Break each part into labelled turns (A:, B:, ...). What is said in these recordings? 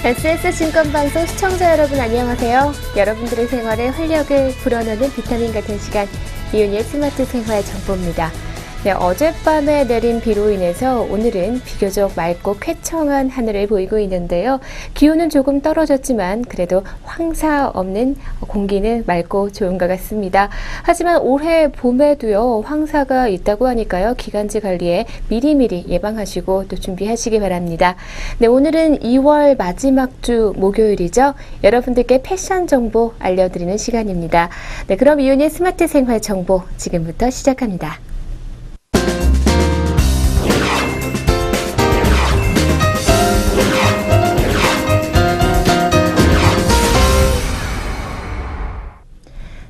A: SS증권방송 시청자 여러분 안녕하세요. 여러분들의 생활에 활력을 불어넣는 비타민 같은 시간, 이윤희의 스마트 생활 정보입니다. 네, 어젯밤에 내린 비로 인해서 오늘은 비교적 맑고 쾌청한 하늘을 보이고 있는데요. 기온은 조금 떨어졌지만 그래도 황사 없는 공기는 맑고 좋은 것 같습니다. 하지만 올해 봄에도요, 황사가 있다고 하니까요. 기관지 관리에 미리미리 예방하시고 또 준비하시기 바랍니다. 네, 오늘은 2월 마지막 주 목요일이죠. 여러분들께 패션 정보 알려드리는 시간입니다. 네, 그럼 이윤희의 스마트 생활 정보 지금부터 시작합니다.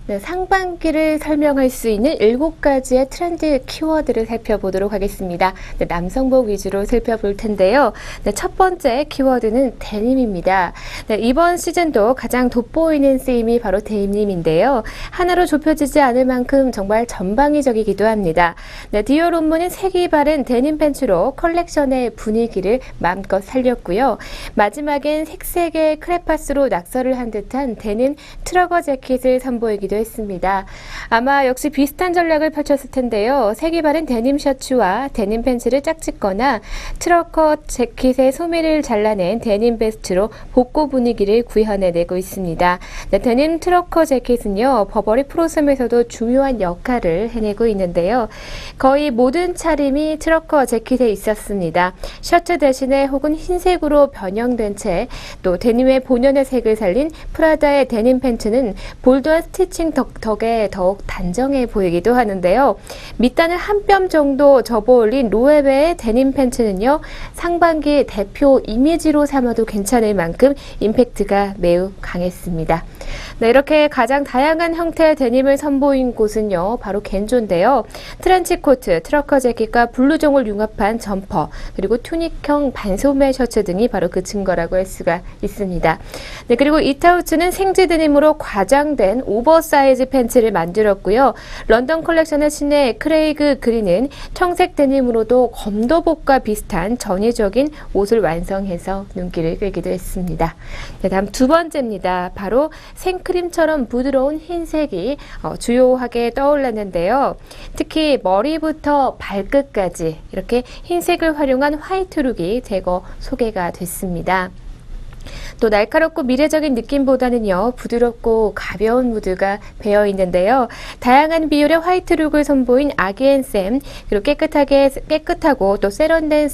A: 네, 상반기를 설명할 수 있는 7가지의 트렌드 키워드를 살펴보도록 하겠습니다. 네, 남성복 위주로 살펴볼 텐데요. 네, 첫 번째 키워드는 데님입니다. 네, 이번 시즌도 가장 돋보이는 쓰임이 바로 데님인데요. 하나로 좁혀지지 않을 만큼 정말 전방위적이기도 합니다. 네, 디올 홈무는 색이 바른 데님 팬츠로 컬렉션의 분위기를 마음껏 살렸고요. 마지막엔 색색의 크레파스로 낙서를 한 듯한 데님 트러거 재킷을 선보이기도 했습니다. 아마 역시 비슷한 전략을 펼쳤을 텐데요. 색이 바른 데님 셔츠와 데님 팬츠를 짝짓거나 트러커 재킷의 소매를 잘라낸 데님 베스트로 복고 분위기를 구현해내고 있습니다. 네, 데님 트러커 재킷은요, 버버리 프로섬에서도 중요한 역할을 해내고 있는데요. 거의 모든 차림이 트러커 재킷에 있었습니다. 셔츠 대신에 혹은 흰색으로 변형된 채 또 데님의 본연의 색을 살린 프라다의 데님 팬츠는 볼드한 스티칭 덕에 더욱 단정해 보이기도 하는데요. 밑단을 한 뼘 정도 접어 올린 로에베의 데님 팬츠는요, 상반기 대표 이미지로 삼아도 괜찮을 만큼 임팩트가 매우 강했습니다. 네, 이렇게 가장 다양한 형태의 데님을 선보인 곳은요, 바로 겐조인데요. 트렌치 코트, 트러커 재킷과 블루종을 융합한 점퍼, 그리고 투닉형 반소매 셔츠 등이 바로 그 증거라고 할 수가 있습니다. 네, 그리고 이타우츠는 생지 데님으로 과장된 오버사이즈 팬츠를 만들었고요. 런던 컬렉션의 신의 크레이그 그린은 청색 데님으로도 검도복과 비슷한 전위적인 옷을 완성해서 눈길을 끌기도 했습니다. 네, 다음 두 번째입니다. 바로 생크림처럼 부드러운 흰색이 주요하게 떠올랐는데요. 특히 머리부터 발끝까지 이렇게 흰색을 활용한 화이트룩이 대거 소개가 됐습니다. 또 날카롭고 미래적인 느낌보다는요, 부드럽고 가벼운 무드가 배어 있는데요. 다양한 비율의 화이트룩을 선보인 아기앤샘, 그리고 깨끗하고 또 세련된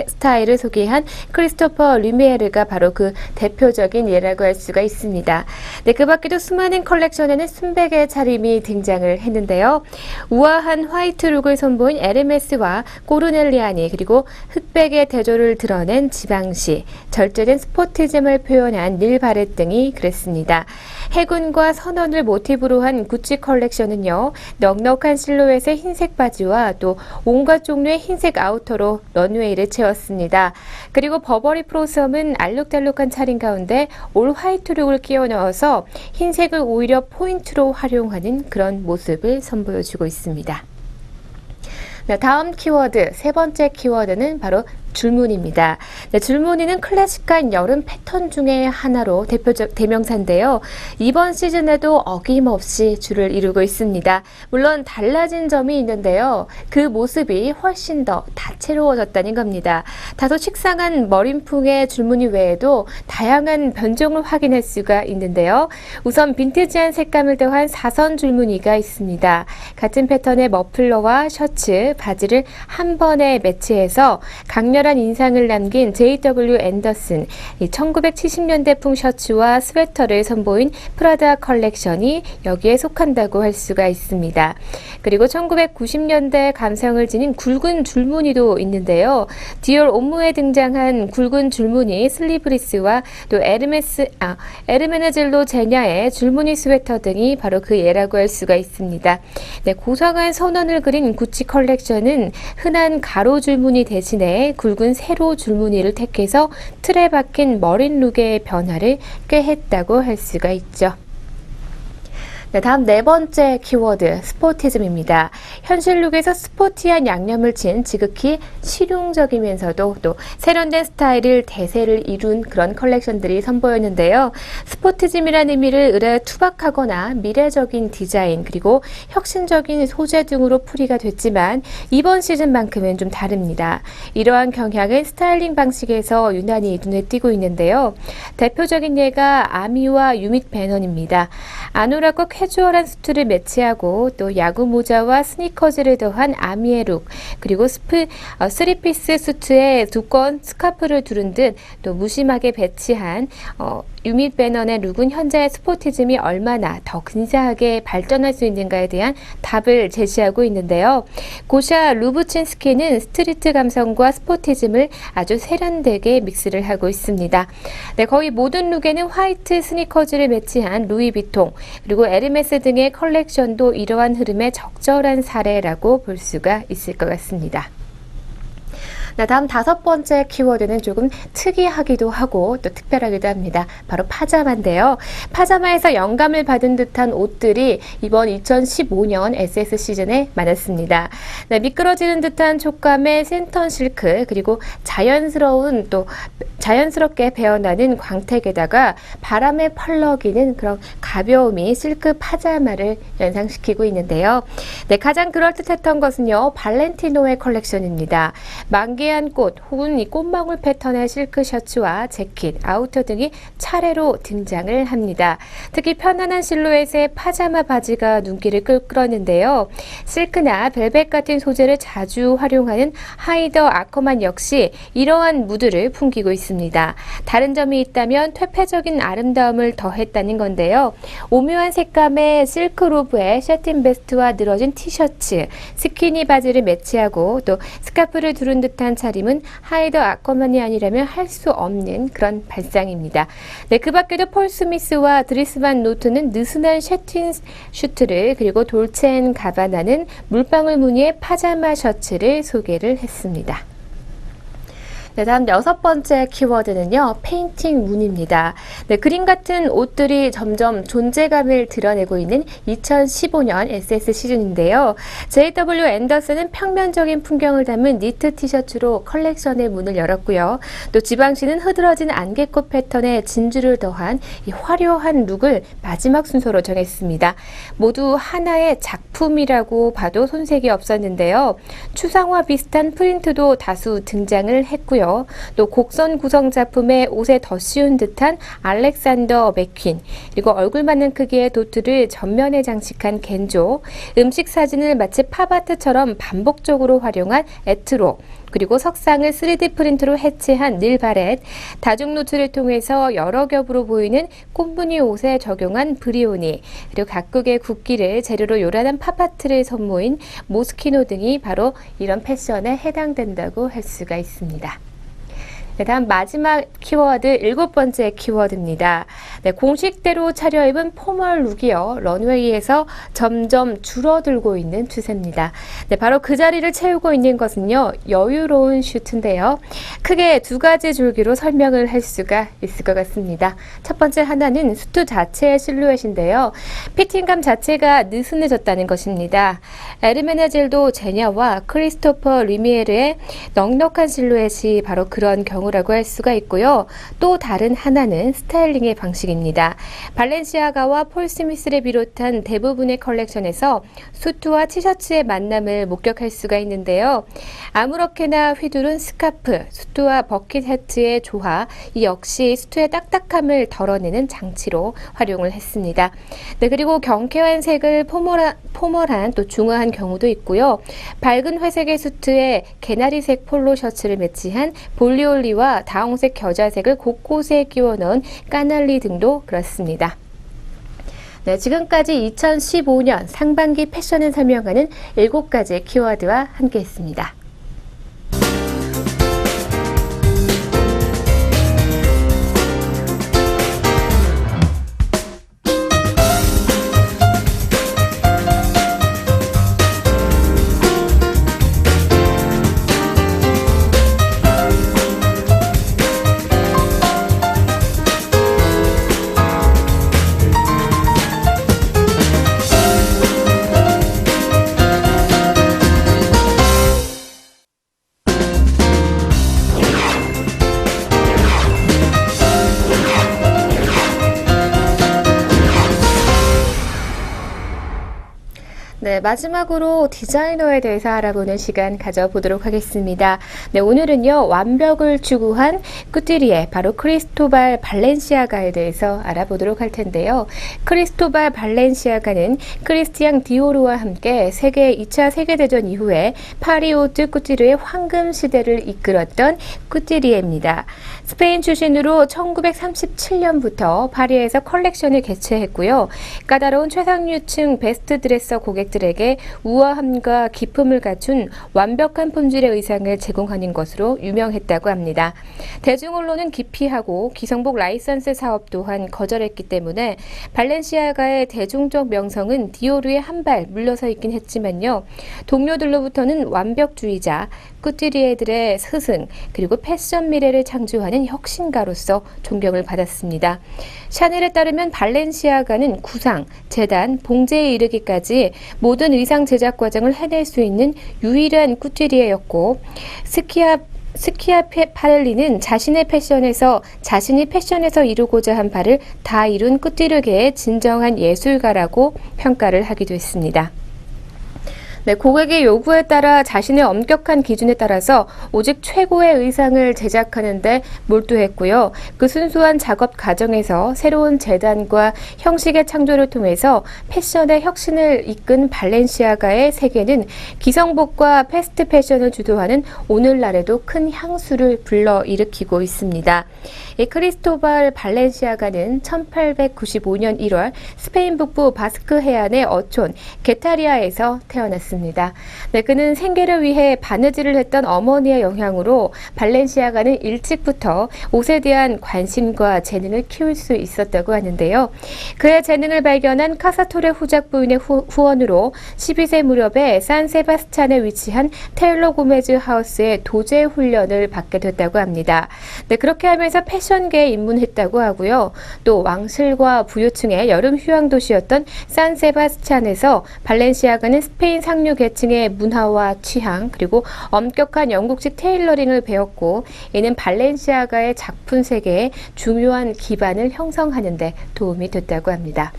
A: 스타일을 소개한 크리스토퍼 르미에르가 바로 그 대표적인 예라고 할 수가 있습니다. 네, 그 밖에도 수많은 컬렉션에는 순백의 차림이 등장을 했는데요. 우아한 화이트룩을 선보인 에르메스와 꼬르넬리아니, 그리고 흑백의 대조를 드러낸 지방시, 절제된 스포티즘을 표현한 닐 바렛 등이 그랬습니다. 해군과 선원을 모티브로 한 구찌 컬렉션은요, 넉넉한 실루엣의 흰색 바지와 또 온갖 종류의 흰색 아우터로 런웨이를 채웠습니다. 그리고 버버리 프로섬은 알록달록한 차림 가운데 올 화이트룩을 끼워 넣어서 흰색을 오히려 포인트로 활용하는 그런 모습을 선보여주고 있습니다. 네, 다음 키워드, 세 번째 키워드는 바로 줄무늬입니다. 네, 줄무늬는 클래식한 여름 패턴 중에 하나로 대명사인데요. 이번 시즌에도 어김없이 줄을 이루고 있습니다. 물론 달라진 점이 있는데요. 그 모습이 훨씬 더 다채로워졌다는 겁니다. 다소 식상한 머림풍의 줄무늬 외에도 다양한 변종을 확인할 수가 있는데요. 우선 빈티지한 색감을 더한 사선 줄무늬가 있습니다. 같은 패턴의 머플러와 셔츠, 바지를 한 번에 매치해서 강렬한 인상을 남긴 J.W. 앤더슨, 1970년대풍 셔츠와 스웨터를 선보인 프라다 컬렉션이 여기에 속한다고 할 수가 있습니다. 그리고 1990년대 감성을 지닌 굵은 줄무늬도 있는데요. 디올 옴무에 등장한 굵은 줄무늬 슬리브리스와 또 에르메네젤로 제냐의 줄무늬 스웨터 등이 바로 그 예라고 할 수가 있습니다. 네, 고상한 선원을 그린 구찌 컬렉션은 흔한 가로 줄무늬 대신에 굵은 세로 줄무늬를 택해서 틀에 박힌 머린룩의 변화를 꾀했다고 할 수가 있죠. 네, 다음 네 번째 키워드, 스포티즘입니다. 현실룩에서 스포티한 양념을 친 지극히 실용적이면서도 또 세련된 스타일을 대세를 이룬 그런 컬렉션들이 선보였는데요. 스포티즘이라는 의미를 의뢰 투박하거나 미래적인 디자인 그리고 혁신적인 소재 등으로 풀이가 됐지만 이번 시즌만큼은 좀 다릅니다. 이러한 경향은 스타일링 방식에서 유난히 눈에 띄고 있는데요. 대표적인 예가 아미와 유밋 배넌입니다. 아노락과 캐주얼한 수트를 매치하고 또 야구 모자와 스니커즈를 더한 아미의 룩, 그리고 쓰리피스 수트에 두꺼운 스카프를 두른 듯 또 무심하게 배치한 유밋 배넌의 룩은 현재의 스포티즘이 얼마나 더 근사하게 발전할 수 있는가에 대한 답을 제시하고 있는데요. 고샤 루브친스키는 스트리트 감성과 스포티즘을 아주 세련되게 믹스를 하고 있습니다. 네, 거의 모든 룩에는 화이트 스니커즈를 매치한 루이비통, 그리고 에르메스 등의 컬렉션도 이러한 흐름의 적절한 사례라고 볼 수가 있을 것 같습니다. 네, 다음 다섯 번째 키워드는 조금 특이하기도 하고 또 특별하기도 합니다. 바로 파자마인데요. 파자마에서 영감을 받은 듯한 옷들이 이번 2015년 SS 시즌에 많았습니다. 네, 미끄러지는 듯한 촉감의 센턴 실크, 그리고 자연스럽게 배어나는 광택에다가 바람에 펄럭이는 그런 가벼움이 실크 파자마를 연상시키고 있는데요. 네, 가장 그럴듯했던 것은요, 발렌티노의 컬렉션입니다. 만개한 꽃 혹은 이 꽃망울 패턴의 실크 셔츠와 재킷, 아우터 등이 차례로 등장을 합니다. 특히 편안한 실루엣의 파자마 바지가 눈길을 끌었는데요. 실크나 벨벳 같은 소재를 자주 활용하는 하이더 아커만 역시 이러한 무드를 풍기고 있습니다. 다른 점이 있다면 퇴폐적인 아름다움을 더했다는 건데요. 오묘한 색감의 실크 로브에 셔틴 베스트와 늘어진 티셔츠, 스키니 바지를 매치하고 또 스카프를 두른 듯한 차림은 하이더 아커만이 아니라면 할 수 없는 그런 발상입니다. 네, 그 밖에도 폴 스미스와 드리스 반 노트는 느슨한 셔틴 슈트를, 그리고 돌체 앤 가바나는 물방울 무늬의 파자마 셔츠를 소개를 했습니다. 네, 다음 여섯 번째 키워드는요, 페인팅 문입니다. 네, 그림 같은 옷들이 점점 존재감을 드러내고 있는 2015년 SS 시즌인데요. JW 앤더슨은 평면적인 풍경을 담은 니트 티셔츠로 컬렉션의 문을 열었고요. 또 지방시는 흐드러진 안개꽃 패턴의 진주를 더한 이 화려한 룩을 마지막 순서로 정했습니다. 모두 하나의 작품이라고 봐도 손색이 없었는데요. 추상화 비슷한 프린트도 다수 등장을 했고요. 또 곡선 구성 작품에 옷에 더 씌운 듯한 알렉산더 맥퀸, 그리고 얼굴 맞는 크기의 도트를 전면에 장식한 겐조, 음식 사진을 마치 팝아트처럼 반복적으로 활용한 에트로, 그리고 석상을 3D 프린트로 해체한 닐바렛, 다중 노트를 통해서 여러 겹으로 보이는 꽃무늬 옷에 적용한 브리오니, 그리고 각국의 국기를 재료로 요란한 팝아트를 선보인 모스키노 등이 바로 이런 패션에 해당된다고 할 수가 있습니다. 네, 다음 마지막 키워드, 일곱 번째 키워드입니다. 네, 공식대로 차려입은 포멀 룩이요, 런웨이에서 점점 줄어들고 있는 추세입니다. 네, 바로 그 자리를 채우고 있는 것은요, 여유로운 슈트인데요. 크게 두 가지 줄기로 설명을 할 수가 있을 것 같습니다. 첫 번째 하나는 수트 자체의 실루엣인데요. 피팅감 자체가 느슨해졌다는 것입니다. 에르메네젤도 제냐와 크리스토퍼 리미에르의 넉넉한 실루엣이 바로 그런 경우라고 할 수가 있고요. 또 다른 하나는 스타일링의 방식입니다. 발렌시아가와 폴 스미스를 비롯한 대부분의 컬렉션에서 수트와 티셔츠의 만남을 목격할 수가 있는데요. 아무렇게나 휘두른 스카프, 수트와 버킷 해트의 조화, 이 역시 수트의 딱딱함을 덜어내는 장치로 활용을 했습니다. 네, 그리고 경쾌한 색을 포멀한 또 중화한 경우도 있고요. 밝은 회색의 수트에 개나리색 폴로 셔츠를 매치한 볼리올리와 다홍색 겨자색을 곳곳에 끼워 넣은 까날리 등도 그렇습니다. 네, 지금까지 2015년 상반기 패션을 설명하는 7가지의 키워드와 함께했습니다. 네, 마지막으로 디자이너에 대해서 알아보는 시간 가져보도록 하겠습니다. 네, 오늘은요, 완벽을 추구한 꾸띠리에 바로 크리스토발 발렌시아가에 대해서 알아보도록 할 텐데요. 크리스토발 발렌시아가는 크리스티앙 디오르와 함께 세계 2차 세계대전 이후에 파리 오트 꾸띠르의 황금 시대를 이끌었던 꾸띠리에입니다. 스페인 출신으로 1937년부터 파리에서 컬렉션을 개최했고요. 까다로운 최상류층 베스트 드레서 고객들에게 우아함과 기품을 갖춘 완벽한 품질의 의상을 제공하는 것으로 유명했다고 합니다. 대중언론은 기피하고 기성복 라이선스 사업 또한 거절했기 때문에 발렌시아가의 대중적 명성은 디오르의 한 발 물러서 있긴 했지만요. 동료들로부터는 완벽주의자, 꾸띠리에들의 스승, 그리고 패션 미래를 창조하는 혁신가로서 존경을 받았습니다. 샤넬에 따르면 발렌시아가는 구상, 재단, 봉제에 이르기까지 모든 의상 제작 과정을 해낼 수 있는 유일한 꾸띠리에였고, 스키아파렐리는 자신이 패션에서 이루고자 한 바를 다 이룬 꾸띠르계의 진정한 예술가라고 평가를 하기도 했습니다. 네, 고객의 요구에 따라 자신의 엄격한 기준에 따라서 오직 최고의 의상을 제작하는 데 몰두했고요. 그 순수한 작업 과정에서 새로운 재단과 형식의 창조를 통해서 패션의 혁신을 이끈 발렌시아가의 세계는 기성복과 패스트 패션을 주도하는 오늘날에도 큰 향수를 불러일으키고 있습니다. 이 크리스토발 발렌시아가는 1895년 1월 스페인 북부 바스크 해안의 어촌 게타리아에서 태어났습니다. 네, 그는 생계를 위해 바느질을 했던 어머니의 영향으로 발렌시아가는 일찍부터 옷에 대한 관심과 재능을 키울 수 있었다고 하는데요. 그의 재능을 발견한 카사토레 후작 부인의 후원으로 12세 무렵에 산세바스찬에 위치한 테일러 고메즈 하우스의 도제 훈련을 받게 됐다고 합니다. 네, 그렇게 하면서 패션계에 입문했다고 하고요. 또 왕실과 부유층의 여름 휴양 도시였던 산세바스찬에서 발렌시아가는 스페인 상류 계층의 문화와 취향, 그리고 엄격한 영국식 테일러링을 배웠고, 이는 발렌시아가의 작품 세계에 중요한 기반을 형성하는 데 도움이 됐다고 합니다.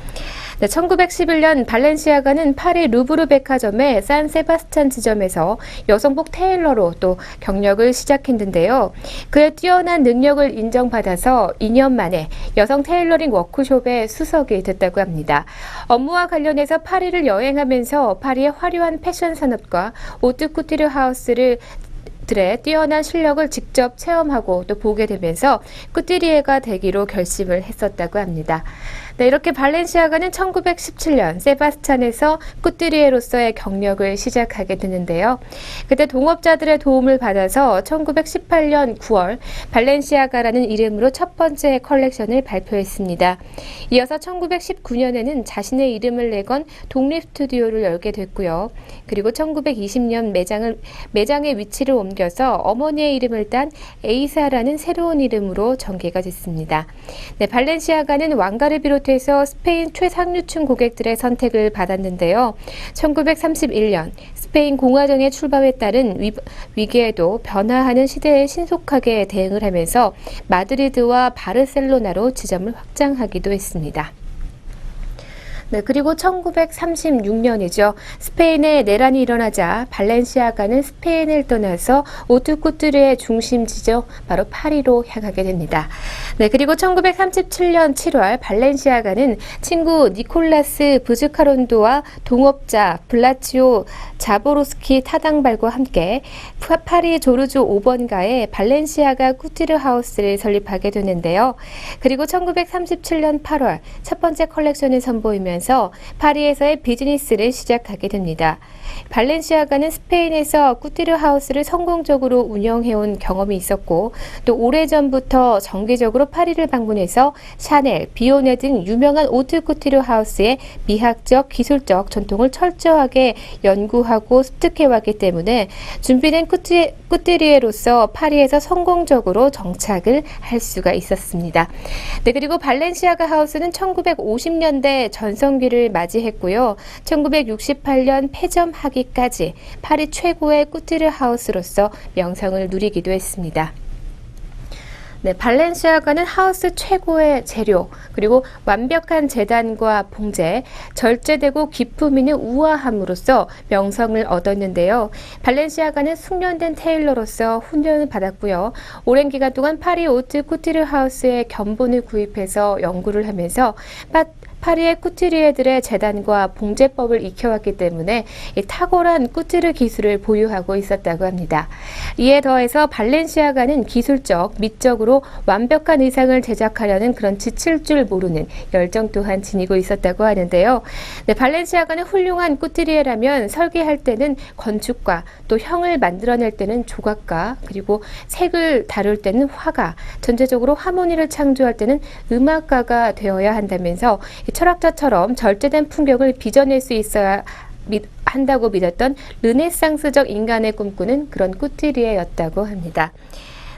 A: 네, 1911년 발렌시아가는 파리 루브르 백화점의 산세바스찬 지점에서 여성복 테일러로 또 경력을 시작했는데요. 그의 뛰어난 능력을 인정받아서 2년 만에 여성 테일러링 워크숍의 수석이 됐다고 합니다. 업무와 관련해서 파리를 여행하면서 파리의 화려한 패션 산업과 오트쿠티르 하우스를 들의 뛰어난 실력을 직접 체험하고 또 보게 되면서 꾸띠리에가 되기로 결심을 했었다고 합니다. 네, 이렇게 발렌시아가는 1917년 세바스찬에서 꾸띠리에로서의 경력을 시작하게 되는데요. 그때 동업자들의 도움을 받아서 1918년 9월 발렌시아가라는 이름으로 첫 번째 컬렉션을 발표했습니다. 이어서 1919년에는 자신의 이름을 내건 독립 스튜디오를 열게 됐고요. 그리고 1920년 매장의 위치를 옮겨서 어머니의 이름을 딴 에이사라는 새로운 이름으로 전개가 됐습니다. 네, 발렌시아가는 왕가를 비롯해서 스페인 최상류층 고객들의 선택을 받았는데요. 1931년 스페인 공화정의 출범에 따른 위기에도 변화하는 시대에 신속하게 대응을 하면서 마드리드와 바르셀로나로 지점을 확장하기도 했습니다. 네, 그리고 1936년이죠. 스페인에 내란이 일어나자 발렌시아가는 스페인을 떠나서 오트쿠트르의 중심지죠. 바로 파리로 향하게 됩니다. 네, 그리고 1937년 7월 발렌시아가는 친구 니콜라스 부즈카론도와 동업자 블라치오 자보로스키 타당발과 함께 파리 조르주 5번가에 발렌시아가 꾸티르 하우스를 설립하게 되는데요. 그리고 1937년 8월 첫 번째 컬렉션을 선보이면서 파리에서의 비즈니스를 시작하게 됩니다. 발렌시아가는 스페인에서 꾸티르 하우스를 성공적으로 운영해온 경험이 있었고, 또 오래전부터 정기적으로 파리를 방문해서 샤넬, 비오네 등 유명한 오트 꾸티르 하우스의 미학적, 기술적 전통을 철저하게 연구하고 습득해왔기 때문에 준비된 꾸띠리에로서 파리에서 성공적으로 정착을 할 수가 있었습니다. 네, 그리고 발렌시아가 하우스는 1950년대 전성기를 맞이했고요. 1968년 폐점하기까지 파리 최고의 꾸티르 하우스로서 명성을 누리기도 했습니다. 네, 발렌시아가는 하우스 최고의 재료, 그리고 완벽한 재단과 봉제, 절제되고 기품 있는 우아함으로써 명성을 얻었는데요. 발렌시아가는 숙련된 테일러로서 훈련을 받았고요. 오랜 기간 동안 파리 오트 쿠티르 하우스의 견본을 구입해서 연구를 하면서 파리의 쿠티리에들의 재단과 봉제법을 익혀왔기 때문에 탁월한 쿠티르 기술을 보유하고 있었다고 합니다. 이에 더해서 발렌시아가는 기술적, 미적으로 완벽한 의상을 제작하려는 그런 지칠 줄 모르는 열정 또한 지니고 있었다고 하는데요. 네, 발렌시아가는 훌륭한 쿠티리에라면 설계할 때는 건축가, 또 형을 만들어낼 때는 조각가, 그리고 색을 다룰 때는 화가, 전체적으로 하모니를 창조할 때는 음악가가 되어야 한다면서 철학자처럼 절제된 풍경을 빚어낼 수 있어야 한다고 믿었던 르네상스적 인간의 꿈꾸는 그런 꾸티리에였다고 합니다.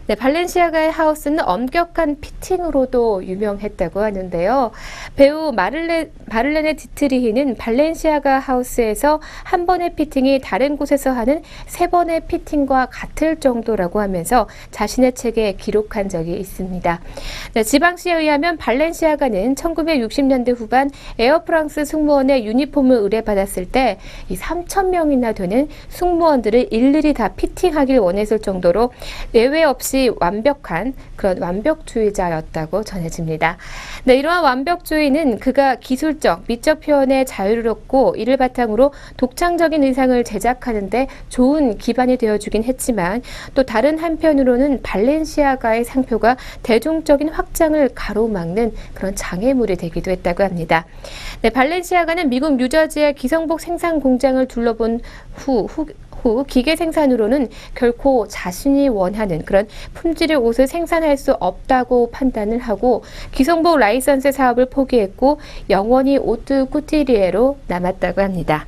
A: 네, 발렌시아가의 하우스는 엄격한 피팅으로도 유명했다고 하는데요. 배우 마를레네 디트리히는 발렌시아가 하우스에서 한 번의 피팅이 다른 곳에서 하는 3번의 피팅과 같을 정도라고 하면서 자신의 책에 기록한 적이 있습니다. 네, 지방시에 의하면 발렌시아가는 1960년대 후반 에어프랑스 승무원의 유니폼을 의뢰받았을 때 이 3,000명이나 되는 승무원들을 일일이 다 피팅하길 원했을 정도로 예외 없이 완벽한 그런 완벽주의자였다고 전해집니다. 네, 이러한 완벽주의는 그가 기술적, 미적 표현에 자유롭고 이를 바탕으로 독창적인 의상을 제작하는데 좋은 기반이 되어주긴 했지만 또 다른 한편으로는 발렌시아가의 상표가 대중적인 확장을 가로막는 그런 장애물이 되기도 했다고 합니다. 네, 발렌시아가는 미국 뉴저지의 기성복 생산 공장을 둘러본 후 기계 생산으로는 결코 자신이 원하는 그런 품질의 옷을 생산할 수 없다고 판단을 하고 기성복 라이선스 사업을 포기했고 영원히 오트 쿠티리에로 남았다고 합니다.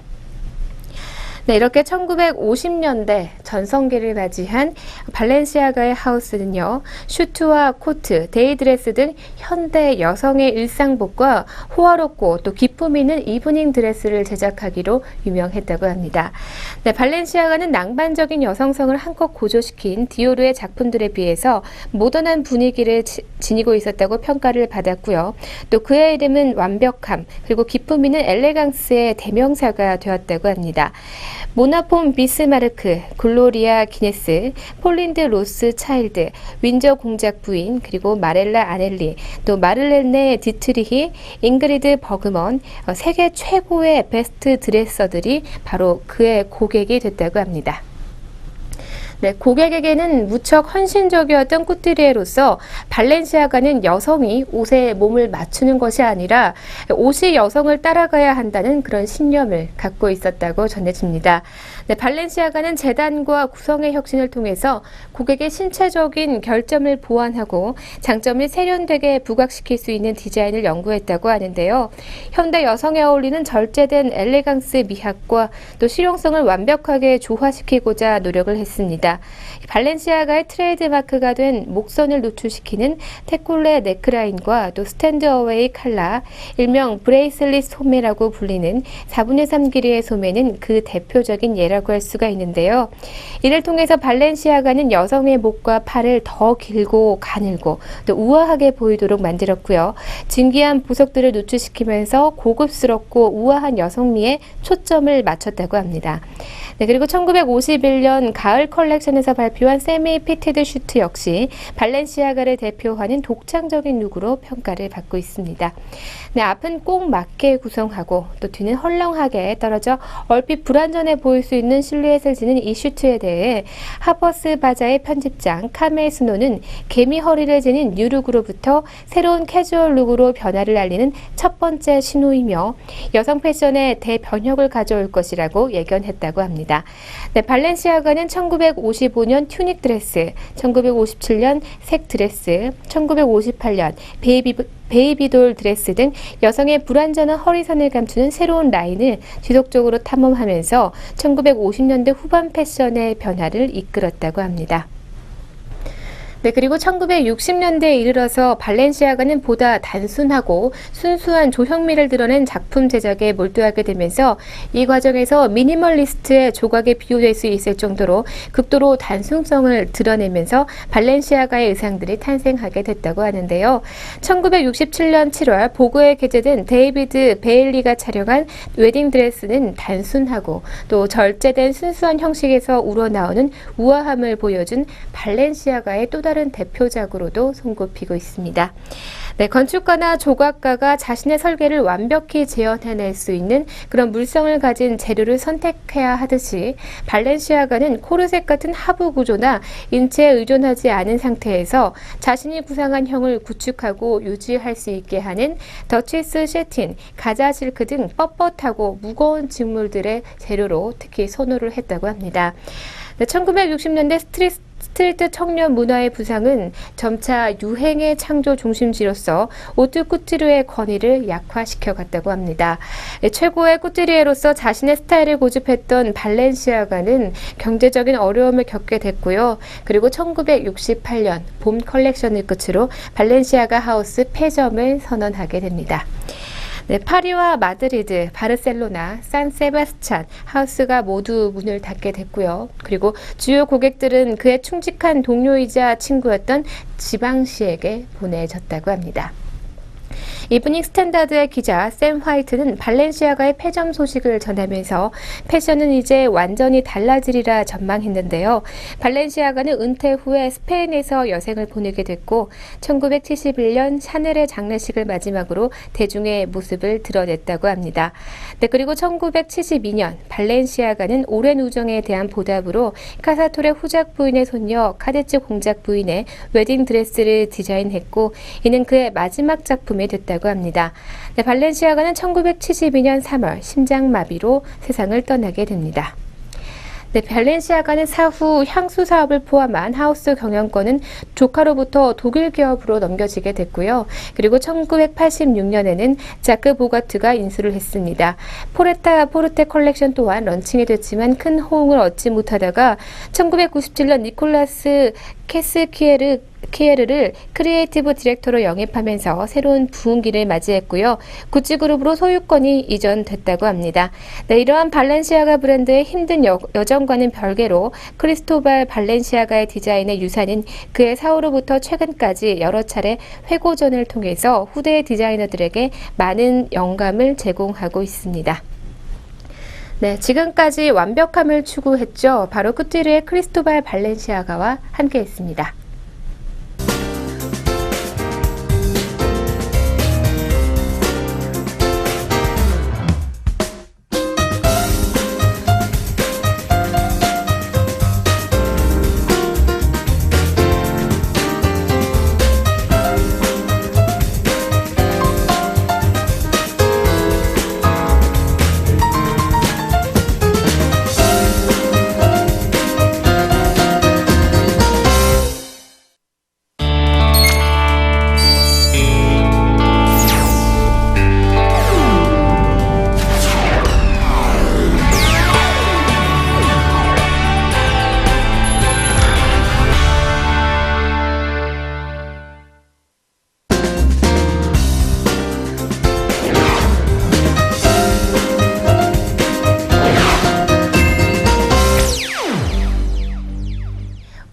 A: 네, 이렇게 1950년대 전성기를 맞이한 발렌시아가의 하우스는요, 슈트와 코트, 데이드레스 등 현대 여성의 일상복과 호화롭고 또 기품 있는 이브닝 드레스를 제작하기로 유명했다고 합니다. 네, 발렌시아가는 낭만적인 여성성을 한껏 고조시킨 디오르의 작품들에 비해서 모던한 분위기를 지니고 있었다고 평가를 받았고요. 또 그의 이름은 완벽함, 그리고 기품 있는 엘레강스의 대명사가 되었다고 합니다. 모나폰 비스마르크, 글로리아 기네스, 폴린드 로스 차일드, 윈저 공작 부인, 그리고 마렐라 아넬리, 또 마를레네 디트리히, 잉그리드 버그먼, 세계 최고의 베스트 드레서들이 바로 그의 고객이 됐다고 합니다. 네, 고객에게는 무척 헌신적이었던 꾸티리에로서 발렌시아가는 여성이 옷에 몸을 맞추는 것이 아니라 옷이 여성을 따라가야 한다는 그런 신념을 갖고 있었다고 전해집니다. 네, 발렌시아가는 재단과 구성의 혁신을 통해서 고객의 신체적인 결점을 보완하고 장점을 세련되게 부각시킬 수 있는 디자인을 연구했다고 하는데요. 현대 여성에 어울리는 절제된 엘레강스 미학과 또 실용성을 완벽하게 조화시키고자 노력을 했습니다. 발렌시아가의 트레이드마크가 된 목선을 노출시키는 테콜레 넥라인과 또 스탠드어웨이 칼라, 일명 브레이슬릿 소매라고 불리는 4분의 3 길이의 소매는 그 대표적인 예라고 할 수가 있는데요. 이를 통해서 발렌시아가는 여성의 목과 팔을 더 길고 가늘고 또 우아하게 보이도록 만들었고요. 진귀한 보석들을 노출시키면서 고급스럽고 우아한 여성미에 초점을 맞췄다고 합니다. 네, 그리고 1951년 가을 컬렉션에서 발표한 세미 피티드 슈트 역시 발렌시아가를 대표하는 독창적인 룩으로 평가를 받고 있습니다. 네, 앞은 꼭 맞게 구성하고 또 뒤는 헐렁하게 떨어져 얼핏 불안전해 보일 수 있는 실루엣을 지닌 이 슈트에 대해 하퍼스 바자의 편집장 카멜 스노는 개미 허리를 지닌 뉴룩으로부터 새로운 캐주얼 룩으로 변화를 알리는 첫 번째 신호이며 여성 패션의 대변혁을 가져올 것이라고 예견했다고 합니다. 네, 발렌시아가는 1955년 튜닉 드레스, 1957년 색 드레스, 1958년 베이비돌 드레스 등 여성의 불완전한 허리선을 감추는 새로운 라인을 지속적으로 탐험하면서 1950년대 후반 패션의 변화를 이끌었다고 합니다. 네, 그리고 1960년대에 이르러서 발렌시아가는 보다 단순하고 순수한 조형미를 드러낸 작품 제작에 몰두하게 되면서 이 과정에서 미니멀리스트의 조각에 비유될 수 있을 정도로 극도로 단순성을 드러내면서 발렌시아가의 의상들이 탄생하게 됐다고 하는데요. 1967년 7월 보그에 게재된 데이비드 베일리가 촬영한 웨딩드레스는 단순하고 또 절제된 순수한 형식에서 우러나오는 우아함을 보여준 발렌시아가의 또 다른 대표작으로도 손꼽히고 있습니다. 네, 건축가나 조각가가 자신의 설계를 완벽히 재현해낼 수 있는 그런 물성을 가진 재료를 선택해야 하듯이 발렌시아가는 코르셋 같은 하부 구조나 인체에 의존하지 않은 상태에서 자신이 구상한 형을 구축하고 유지할 수 있게 하는 더치스 셰틴, 가자 실크 등 뻣뻣하고 무거운 직물들의 재료로 특히 선호를 했다고 합니다. 네, 1960년대 스트리트 청년 문화의 부상은 점차 유행의 창조 중심지로서 오트 쿠티르의 권위를 약화시켜 갔다고 합니다. 최고의 쿠티르에로서 자신의 스타일을 고집했던 발렌시아가는 경제적인 어려움을 겪게 됐고요. 그리고 1968년 봄 컬렉션을 끝으로 발렌시아가 하우스 폐점을 선언하게 됩니다. 네, 파리와 마드리드, 바르셀로나, 산세바스찬 하우스가 모두 문을 닫게 됐고요. 그리고 주요 고객들은 그의 충직한 동료이자 친구였던 지방시에게 보내졌다고 합니다. 이브닝 스탠다드의 기자 샘 화이트는 발렌시아가의 폐점 소식을 전하면서 패션은 이제 완전히 달라지리라 전망했는데요. 발렌시아가는 은퇴 후에 스페인에서 여생을 보내게 됐고 1971년 샤넬의 장례식을 마지막으로 대중의 모습을 드러냈다고 합니다. 네, 그리고 1972년 발렌시아가는 오랜 우정에 대한 보답으로 카사토레 후작 부인의 손녀 카데츠 공작 부인의 웨딩드레스를 디자인했고 이는 그의 마지막 작품이 됐다고 합니다. 네, 발렌시아가는 1972년 3월 심장마비로 세상을 떠나게 됩니다. 네, 발렌시아가는 사후 향수 사업을 포함한 하우스 경영권은 조카로부터 독일 기업으로 넘겨지게 됐고요. 그리고 1986년에는 자크 보가트가 인수를 했습니다. 포레타 포르테 컬렉션 또한 런칭이 됐지만 큰 호응을 얻지 못하다가 1997년 니콜라스 키에르를 크리에이티브 디렉터로 영입하면서 새로운 부흥기를 맞이했고요. 구찌그룹으로 소유권이 이전됐다고 합니다. 네, 이러한 발렌시아가 브랜드의 힘든 여정과는 별개로 크리스토발 발렌시아가의 디자인의 유산인 그의 사후로부터 최근까지 여러 차례 회고전을 통해서 후대 디자이너들에게 많은 영감을 제공하고 있습니다. 네, 지금까지 완벽함을 추구했죠. 바로 쿠티르의 크리스토발 발렌시아가와 함께했습니다.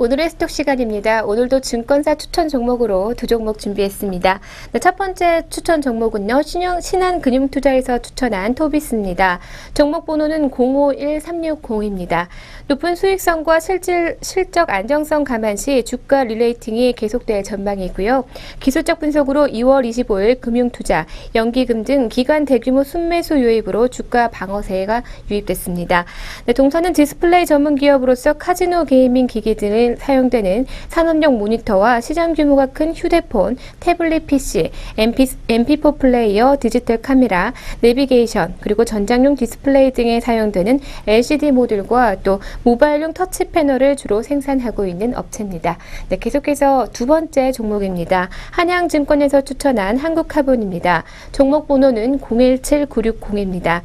A: 오늘의 스톡 시간입니다. 오늘도 증권사 추천 종목으로 두 종목 준비했습니다. 네, 첫 번째 추천 종목은요. 신한금융투자에서 추천한 토비스입니다. 종목 번호는 051360입니다. 높은 수익성과 실적 안정성 감안 시 주가 릴레이팅이 계속될 전망이고요. 기술적 분석으로 2월 25일 금융투자, 연기금 등 기관 대규모 순매수 유입으로 주가 방어세가 유입됐습니다. 네, 동사는 디스플레이 전문 기업으로서 카지노 게이밍 기기 등을 사용되는 산업용 모니터와 시장 규모가 큰 휴대폰, 태블릿 PC, MP4 플레이어, 디지털 카메라, 내비게이션, 그리고 전장용 디스플레이 등에 사용되는 LCD 모듈과 또 모바일용 터치 패널을 주로 생산하고 있는 업체입니다. 네, 계속해서 두 번째 종목입니다. 한양증권에서 추천한 한국카본입니다. 종목 번호는 017960입니다.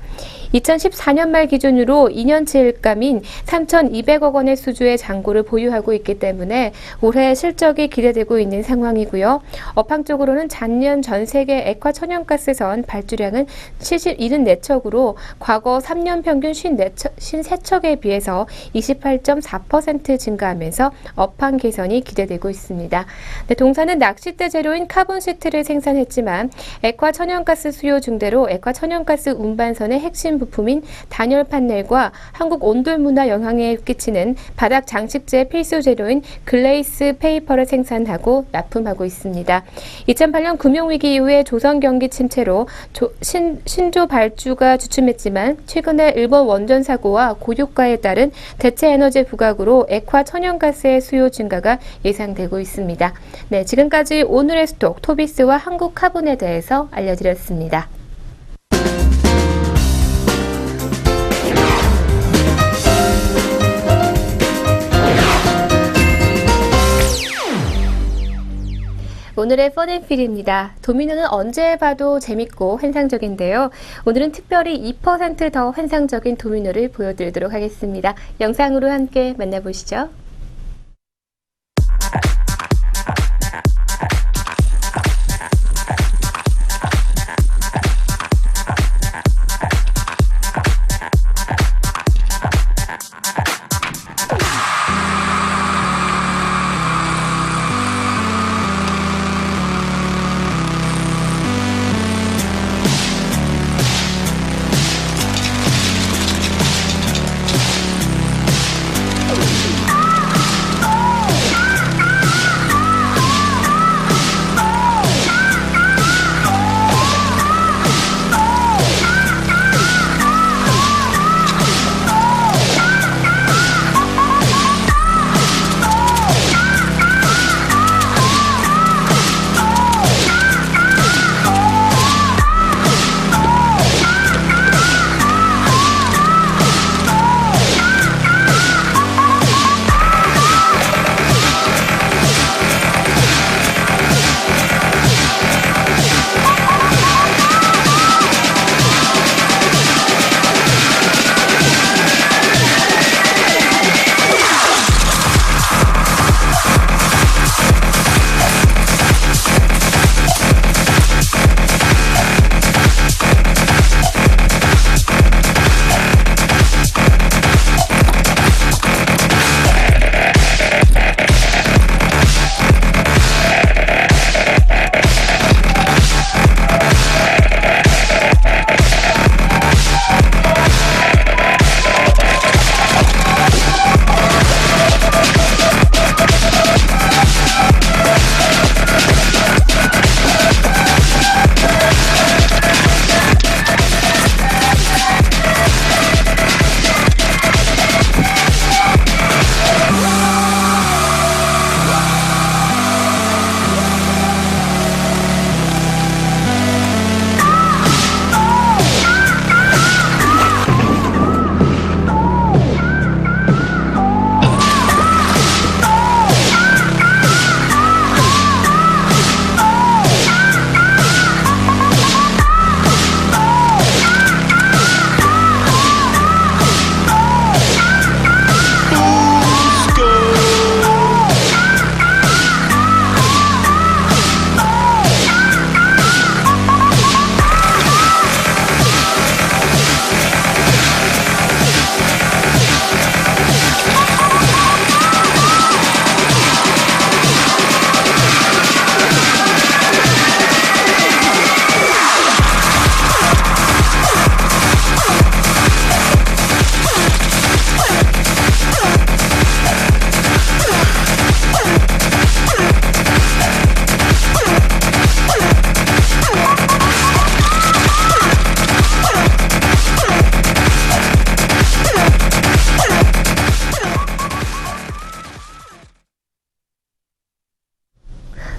A: 2014년 말 기준으로 2년치 일감인 3,200억 원의 수주의 잔고를 보유하고 있기 때문에 올해 실적이 기대되고 있는 상황이고요. 업황 쪽으로는 작년 전 세계 액화 천연가스선 발주량은 74척으로 과거 3년 평균 53척에 비해서 28.4% 증가하면서 업황 개선이 기대되고 있습니다. 네, 동사는 낚싯대 재료인 카본 시트를 생산했지만 액화 천연가스 수요 증대로 액화 천연가스 운반선의 핵심 부품인 단열 판넬과 한국 온돌 문화 영향에 끼치는 바닥 장식재 필수 재료인 글레이스 페이퍼를 생산하고 납품하고 있습니다. 2008년 금융위기 이후에 조선 경기 침체로 신조 발주가 주춤했지만 최근에 일본 원전 사고와 고유가에 따른 대체 에너지 부각으로 액화 천연가스의 수요 증가가 예상되고 있습니다. 네, 지금까지 오늘의 스톡 토비스와 한국카본에 대해서 알려드렸습니다. 오늘의 펀앤필입니다. 도미노는 언제 봐도 재밌고 환상적인데요. 오늘은 특별히 2% 더 환상적인 도미노를 보여드리도록 하겠습니다. 영상으로 함께 만나보시죠.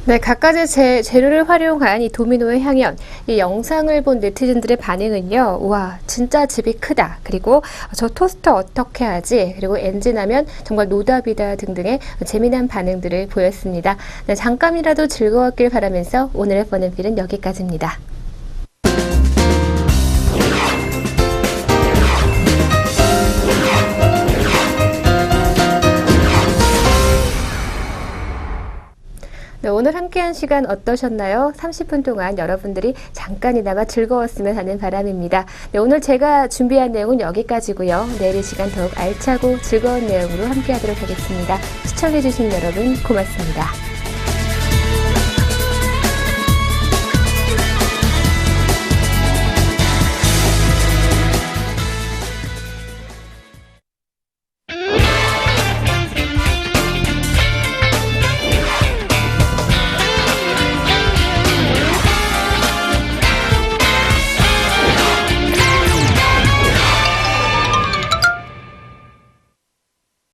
A: 네, 갖가지 재료를 활용한 이 도미노의 향연, 이 영상을 본 네티즌들의 반응은요, 우와, 진짜 집이 크다. 그리고 저 토스터 어떻게 하지? 그리고 엔진하면 정말 노답이다 등등의 재미난 반응들을 보였습니다. 네, 잠깐이라도 즐거웠길 바라면서 오늘의 펀앤필은 여기까지입니다. 네, 오늘 함께한 시간 어떠셨나요? 30분 동안 여러분들이 잠깐이나마 즐거웠으면 하는 바람입니다. 네, 오늘 제가 준비한 내용은 여기까지고요. 내일 이 시간 더욱 알차고 즐거운 내용으로 함께하도록 하겠습니다. 시청해주신 여러분 고맙습니다.